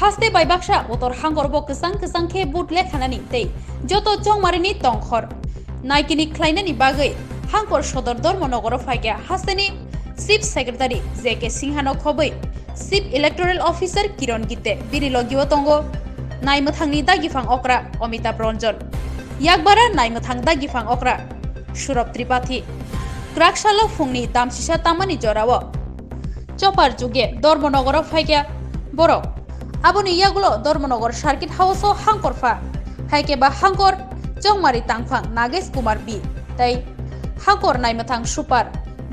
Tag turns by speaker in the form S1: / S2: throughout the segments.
S1: haste bai baksa otor hangor bo kesang kesang ke but lekhanani tei joto chongmarini tongkhor naikini khlainani bagai hangkor sodor dormonogoro faigya hasteni chief secretary jk singhano khobai chief electoral officer kiron gite birilogio tongo naimathangni dagifang okra Amitabh Ranjan yakbara naimathang dagifang okra Surab Tripathi Kraksalo fungni damsisa tamani jorawo chopar juge dormonogoro faigya borok aboni yagulo dormonogor circuit house o hangkorfa haike ba hangkor chongmari tangphang Nagesh Kumar B tai hangkor naimathang super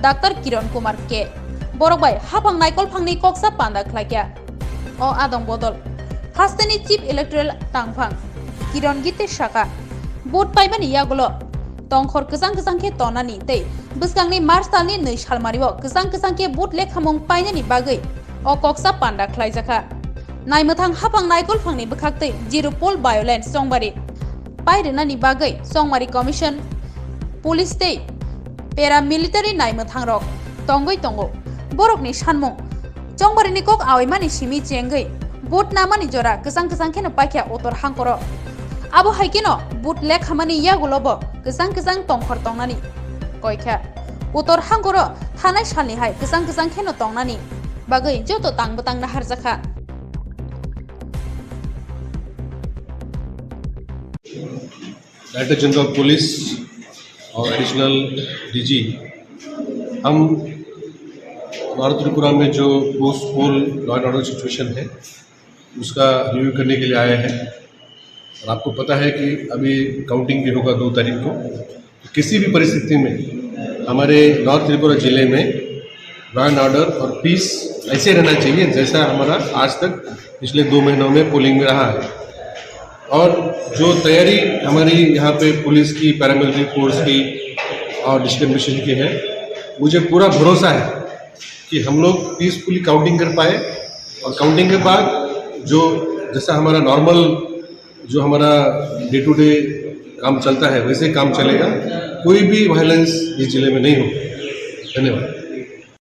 S1: Dr. Kiron Kumar K borokbai hapang naikol phangni koksa panda khlaikya o adong bodol hasteni chief electoral tangphang Kiron Gite Shaka vote paibani yagulo tongkhor kesang kesang ke tonani tei bwskangni March talni 2 salmario kesang kesang ke vote lekhamung painani bagai o koksa panda khlaijaka naimathang hapang naikol phangni bwkhaktei zero pol violence songbari pairunani bagai songmari commission police tei paramilitary naimathang rok tongoi tongo borokni sanmung chongbarini kok awaimani simi chengai vote namani jora kesang kesang ke no paikya otor hangkoro abo haikino vote lekhamani yagulobo kesang kesang tongkhor tongnani koikha otor hangkoro thanai salni hai kesang kesang ke no tongnani bagai joto tangbutang na harjaka
S2: director general police और additional DG हम north Tripura में जो post pole law and order situation है उसका review करने के लिए आए हैं और आपको पता है कि अभी काउंटिंग भी होगा 2 तारीख को किसी भी परिस्थिति में हमारे नॉर्थ त्रिपुरा ज़िले में लॉ एंड ऑर्डर और पीस ऐसे रहना चाहिए जैसा हमारा आज तक पिछले 2 महीनों में पोलिंग में रहा है और जो तैयारी हमारी यहाँ पे पुलिस की पैरामिलिट्री फोर्स की और डिस्ट्रिक्ट मिशन की है मुझे पूरा भरोसा है कि हम लोग पीसफुली काउंटिंग कर पाए और काउंटिंग के बाद जो जैसा हमारा नॉर्मल जो हमारा डे टू डे काम चलता है वैसे काम चलेगा कोई भी वायलेंस इस जिले में नहीं होगा। धन्यवाद।